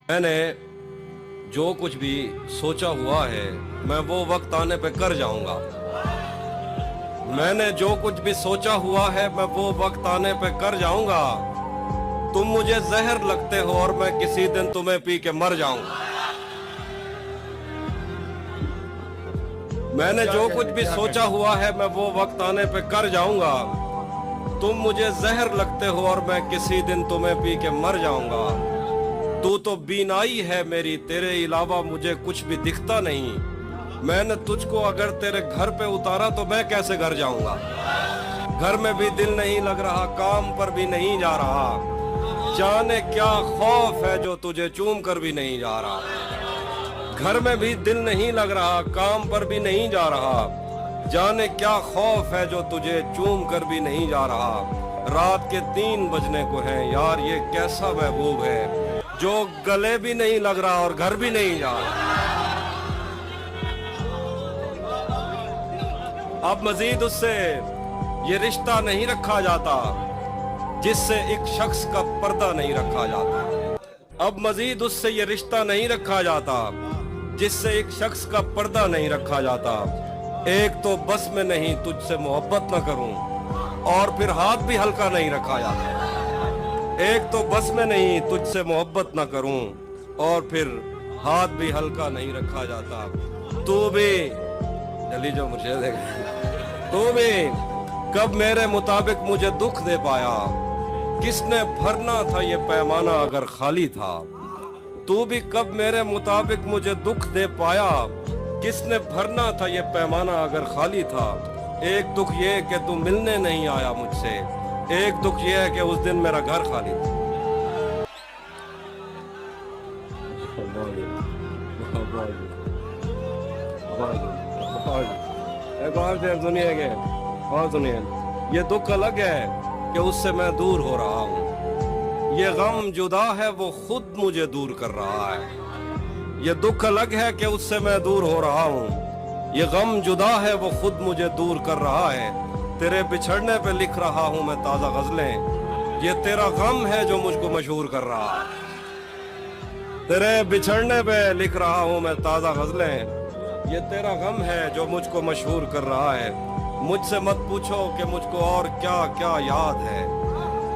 मैंने जो कुछ भी सोचा हुआ है मैं वो वक्त आने पे कर जाऊंगा। मैंने जो कुछ भी सोचा हुआ है मैं वो वक्त आने पे कर जाऊंगा। तुम मुझे जहर लगते हो और मैं किसी दिन तुम्हें पी के मर जाऊंगा। मैंने जो कुछ भी सोचा हुआ है मैं वो वक्त आने पे कर जाऊंगा। तुम मुझे जहर लगते हो और मैं किसी दिन तुम्हें पी के मर जाऊंगा। तू तो बीनाई है मेरी, तेरे अलावा मुझे कुछ भी दिखता नहीं। मैंने तुझको अगर तेरे घर पे उतारा तो मैं कैसे घर जाऊंगा। घर में भी दिल नहीं लग रहा, काम पर भी नहीं जा रहा। जाने क्या खौफ है जो तुझे चूम कर भी नहीं जा रहा। घर में भी दिल नहीं लग रहा, काम पर भी नहीं जा रहा। जाने क्या खौफ है जो तुझे चूम कर भी नहीं जा रहा। रात के 3 बजने को है यार, ये कैसा महबूब है जो गले भी नहीं लग रहा और घर भी नहीं जा रहा। अब मजीद उससे ये रिश्ता नहीं रखा जाता जिससे एक शख्स का पर्दा नहीं रखा जाता। अब मजीद उससे ये रिश्ता नहीं रखा जाता जिससे एक शख्स का पर्दा नहीं रखा जाता। एक तो बस में नहीं तुझसे मोहब्बत न करूं, और फिर हाथ भी हल्का नहीं रखा जाता। एक तो बस में नहीं तुझसे मोहब्बत न करूं, और फिर हाथ भी हल्का नहीं रखा जाता। तू भी जल्दी जो मुझे देख, तू भी कब मेरे मुताबिक मुझे दुख दे पाया। किसने भरना था ये पैमाना अगर खाली था। तू भी कब मेरे मुताबिक मुझे दुख दे पाया। किसने भरना था ये पैमाना अगर खाली था। एक दुख ये कि तू मिलने नहीं आया मुझसे, एक दुख ये है कि उस दिन मेरा घर खाली था। एक और सुनिए के और सुनिए, ये दुख अलग है कि उससे मैं दूर हो रहा हूँ। ये गम जुदा है वो खुद मुझे दूर कर रहा है। ये दुख अलग है कि उससे मैं दूर हो रहा हूँ। ये गम जुदा है वो खुद मुझे दूर कर रहा है। तेरे बिछड़ने पे लिख रहा हूँ मैं ताज़ा गज़लें। ये तेरा गम है जो मुझको मशहूर कर रहा है। तेरे बिछड़ने पे लिख रहा हूँ मैं ताज़ा गज़लें। ये तेरा गम है जो मुझको मशहूर कर रहा है। मुझसे मत पूछो कि मुझको और क्या क्या याद है।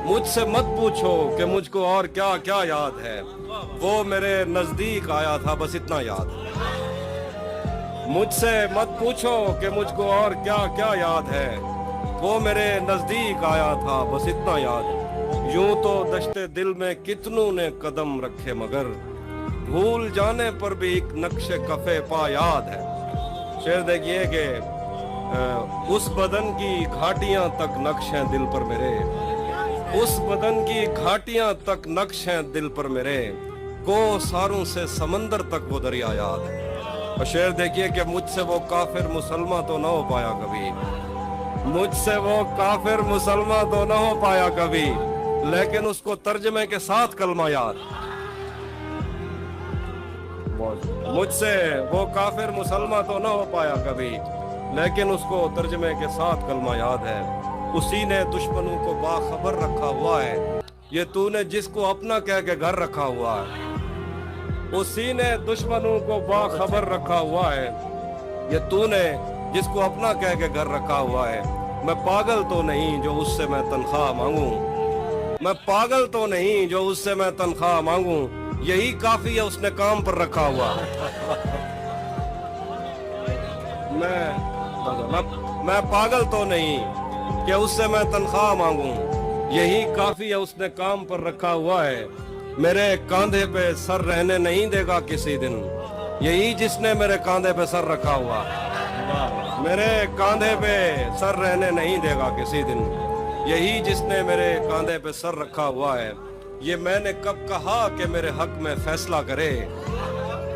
मुझसे मत पूछो कि मुझको और क्या क्या याद है। वो मेरे नजदीक आया था बस इतना याद है। मुझसे मत पूछो कि मुझको और क्या क्या याद है। वो मेरे नजदीक आया था बस इतना याद है। यूं तो दश्ते दिल में कितनों ने कदम रखे मगर भूल जाने पर भी एक नक्शे कफे पा याद है। शेर देखिए कि उस बदन की घाटियां तक नक्श हैं दिल पर मेरे। उस बदन की घाटियां तक नक्श हैं दिल पर मेरे। को सारों से समंदर तक वो दरिया याद है। और शेर देखिए कि मुझसे वो काफिर मुसलमान तो न हो पाया कभी। मुझसे वो काफिर मुसलमान तो न हो पाया कभी, लेकिन उसको तर्जमे के साथ कलमा याद। मुझसे वो काफिर मुसलमान तो न हो पाया कभी, लेकिन उसको तर्जमे के साथ कलमा याद है। उसी ने दुश्मनों को बाखबर रखा हुआ है। ये तूने जिसको अपना कह के घर रखा हुआ है। उसी ने दुश्मनों को बाखबर रखा हुआ है। ये तूने जिसको अपना कह के घर रखा हुआ है। मैं पागल तो नहीं जो उससे मैं तनख्वाह मांगूं। मैं पागल तो नहीं जो उससे मैं तनख्वाह मांगूं। यही काफी है उसने काम पर रखा हुआ। मैं पागल तो नहीं कि उससे मैं तनख्वाह मांगूं। यही काफी है उसने काम पर रखा हुआ है। मेरे कांधे पे सर रहने नहीं देगा किसी दिन। यही जिसने मेरे कांधे पे सर रखा हुआ। मेरे कांधे पे सर रहने नहीं देगा किसी दिन। यही जिसने मेरे कांधे पे सर रखा हुआ है। ये मैंने कब कहा कि मेरे हक में फैसला करे।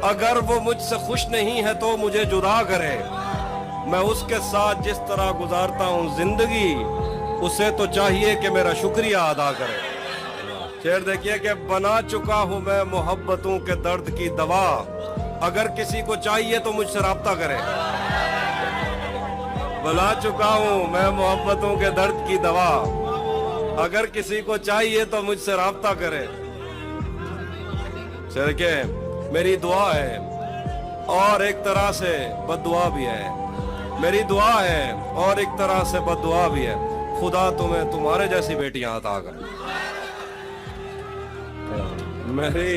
अगर वो मुझसे खुश नहीं है तो मुझे जुदा करे। मैं उसके साथ जिस तरह गुजारता हूँ जिंदगी, उसे तो चाहिए कि मेरा शुक्रिया अदा करे। शेर देखिए कि बना चुका हूँ मैं मोहब्बतों के दर्द की दवा। अगर किसी को चाहिए तो मुझसे राब्ता करे। बना चुका हूँ मैं मोहब्बतों के दर्द की दवा। अगर किसी को चाहिए तो मुझसे राब्ता करे। के मेरी दुआ है और एक तरह से बद्दुआ भी है, मेरी दुआ है और एक तरह से बद्दुआ भी है, खुदा तुम्हें तुम्हारे जैसी बेटियां अता करे। मेरी